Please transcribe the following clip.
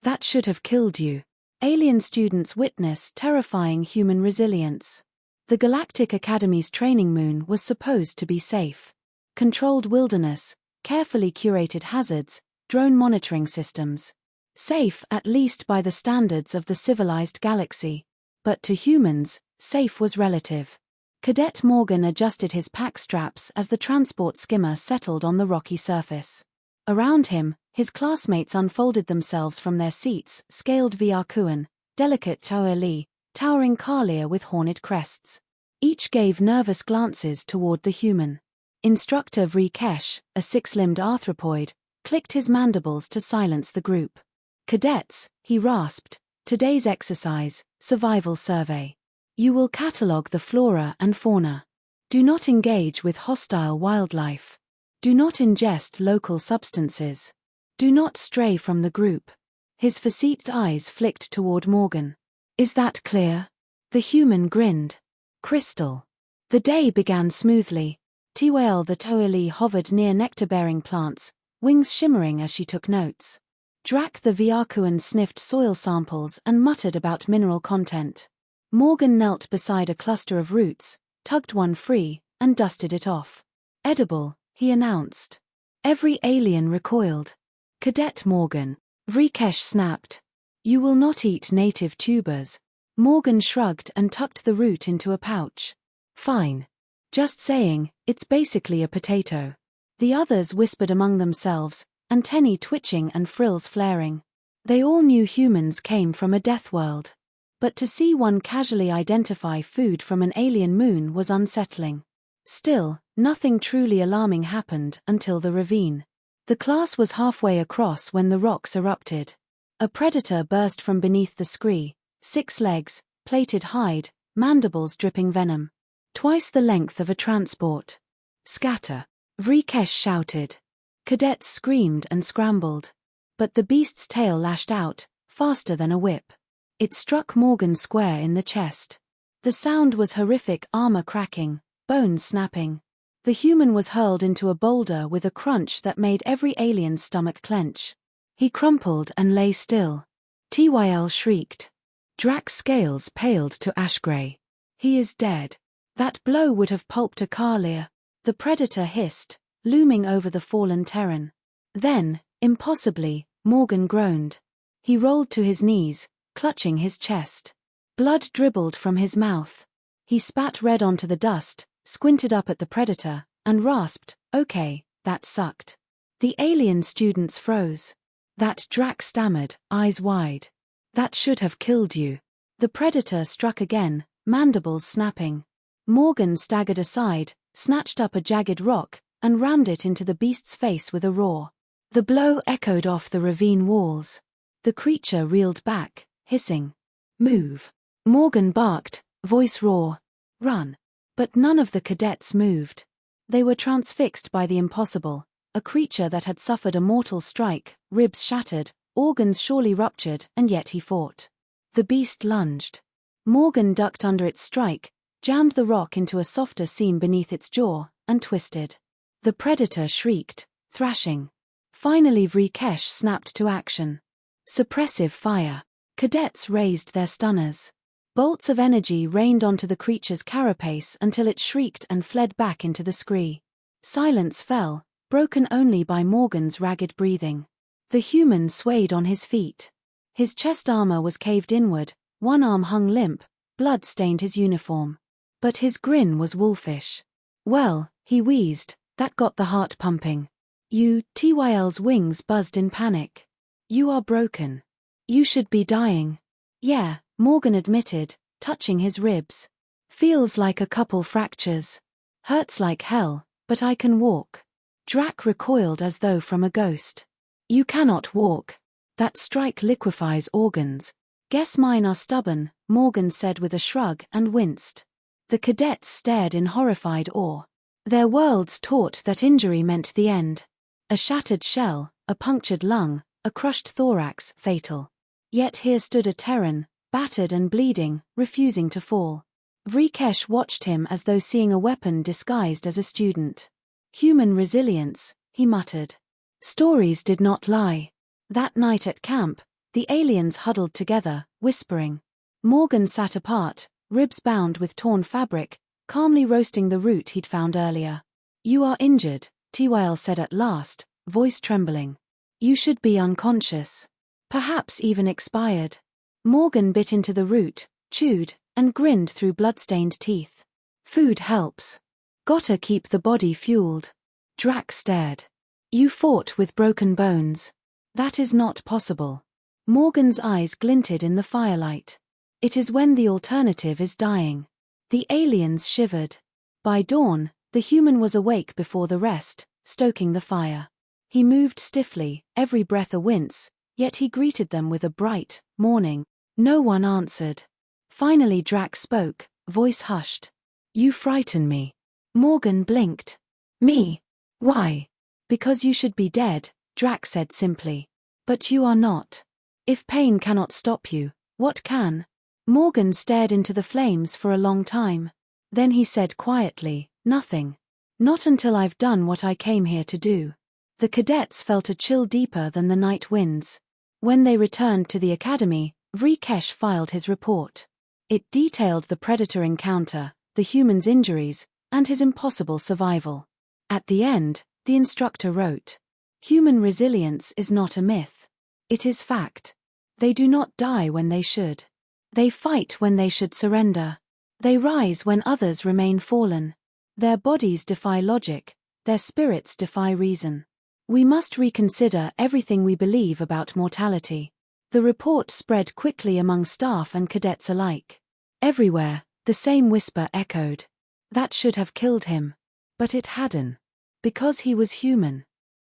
That should have killed you. Alien students witness terrifying human resilience. The Galactic Academy's training moon was supposed to be safe. Controlled wilderness, carefully curated hazards, drone monitoring systems. Safe at least by the standards of the civilized galaxy. But to humans, safe was relative. Cadet Morgan adjusted his pack straps as the transport skimmer settled on the rocky surface. Around him, his classmates unfolded themselves from their seats, scaled Viarkuan, delicate Toeli, towering Kalia with horned crests. Each gave nervous glances toward the human. Instructor Vrikesh, a six-limbed arthropoid, clicked his mandibles to silence the group. Cadets, he rasped, today's exercise, survival survey. You will catalogue the flora and fauna. Do not engage with hostile wildlife. Do not ingest local substances. Do not stray from the group. His facete eyes flicked toward Morgan. Is that clear? The human grinned. Crystal. The day began smoothly. Tiwael the Toeli hovered near nectar-bearing plants, wings shimmering as she took notes. Drak the Viarkuan sniffed soil samples and muttered about mineral content. Morgan knelt beside a cluster of roots, tugged one free, and dusted it off. Edible, he announced. Every alien recoiled. Cadet Morgan. Vrikesh snapped. You will not eat native tubers. Morgan shrugged and tucked the root into a pouch. Fine. Just saying, it's basically a potato. The others whispered among themselves, antennae twitching and frills flaring. They all knew humans came from a death world. But to see one casually identify food from an alien moon was unsettling. Still, nothing truly alarming happened until the ravine. The class was halfway across when the rocks erupted. A predator burst from beneath the scree, 6 legs, plated hide, mandibles dripping venom. Twice the length of a transport. Scatter! Vrikesh shouted. Cadets screamed and scrambled. But the beast's tail lashed out, faster than a whip. It struck Morgan square in the chest. The sound was horrific, armor cracking, bones snapping. The human was hurled into a boulder with a crunch that made every alien's stomach clench. He crumpled and lay still. Tyl shrieked. Drak's scales paled to ash-gray. He is dead. That blow would have pulped a Kalia. The predator hissed, looming over the fallen Terran. Then, impossibly, Morgan groaned. He rolled to his knees, clutching his chest. Blood dribbled from his mouth. He spat red onto the dust, squinted up at the predator, and rasped, "Okay, that sucked." The alien students froze. That Drak stammered, eyes wide. "That should have killed you." The predator struck again, mandibles snapping. Morgan staggered aside, snatched up a jagged rock, and rammed it into the beast's face with a roar. The blow echoed off the ravine walls. The creature reeled back, hissing. "Move!" Morgan barked, voice raw. "Run!" But none of the cadets moved. They were transfixed by the impossible, a creature that had suffered a mortal strike, ribs shattered, organs surely ruptured, and yet he fought. The beast lunged. Morgan ducked under its strike, jammed the rock into a softer seam beneath its jaw, and twisted. The predator shrieked, thrashing. Finally Vrikesh snapped to action. Suppressive fire. Cadets raised their stunners. Bolts of energy rained onto the creature's carapace until it shrieked and fled back into the scree. Silence fell, broken only by Morgan's ragged breathing. The human swayed on his feet. His chest armor was caved inward, one arm hung limp, blood stained his uniform. But his grin was wolfish. "Well," he wheezed, "that got the heart pumping. You," Tyl's wings buzzed in panic. "You are broken. You should be dying." "Yeah," Morgan admitted, touching his ribs. "Feels like a couple fractures. Hurts like hell, but I can walk." Drak recoiled as though from a ghost. "You cannot walk. That strike liquefies organs." "Guess mine are stubborn," Morgan said with a shrug and winced. The cadets stared in horrified awe. Their worlds taught that injury meant the end. A shattered shell, a punctured lung, a crushed thorax, fatal. Yet here stood a Terran, battered and bleeding, refusing to fall. Vrikesh watched him as though seeing a weapon disguised as a student. "Human resilience," he muttered. Stories did not lie. That night at camp, The aliens huddled together, whispering. Morgan sat apart, ribs bound with torn fabric, calmly roasting the root he'd found earlier. "You are injured," Tyl said at last, voice trembling. "You should be unconscious. Perhaps even expired." Morgan bit into the root, chewed, and grinned through blood-stained teeth. "Food helps. Gotta keep the body fueled." Drax stared. "You fought with broken bones. That is not possible." Morgan's eyes glinted in the firelight. "It is when the alternative is dying." The aliens shivered. By dawn, the human was awake before the rest, stoking the fire. He moved stiffly, every breath a wince, yet he greeted them with a bright morning. No one answered. Finally Drax spoke, voice hushed. "You frighten me." Morgan blinked. "Me? Why?" "Because you should be dead," Drax said simply. "But you are not. If pain cannot stop you, what can?" Morgan stared into the flames for a long time. Then he said quietly, "Nothing. Not until I've done what I came here to do." The cadets felt a chill deeper than the night winds. When they returned to the academy, Vrikesh filed his report. It detailed the predator encounter, the human's injuries, and his impossible survival. At the end, the instructor wrote, "Human resilience is not a myth. It is fact. They do not die when they should. They fight when they should surrender. They rise when others remain fallen. Their bodies defy logic, their spirits defy reason. We must reconsider everything we believe about mortality." The report spread quickly among staff and cadets alike. Everywhere, the same whisper echoed. That should have killed him. But it hadn't. Because he was human.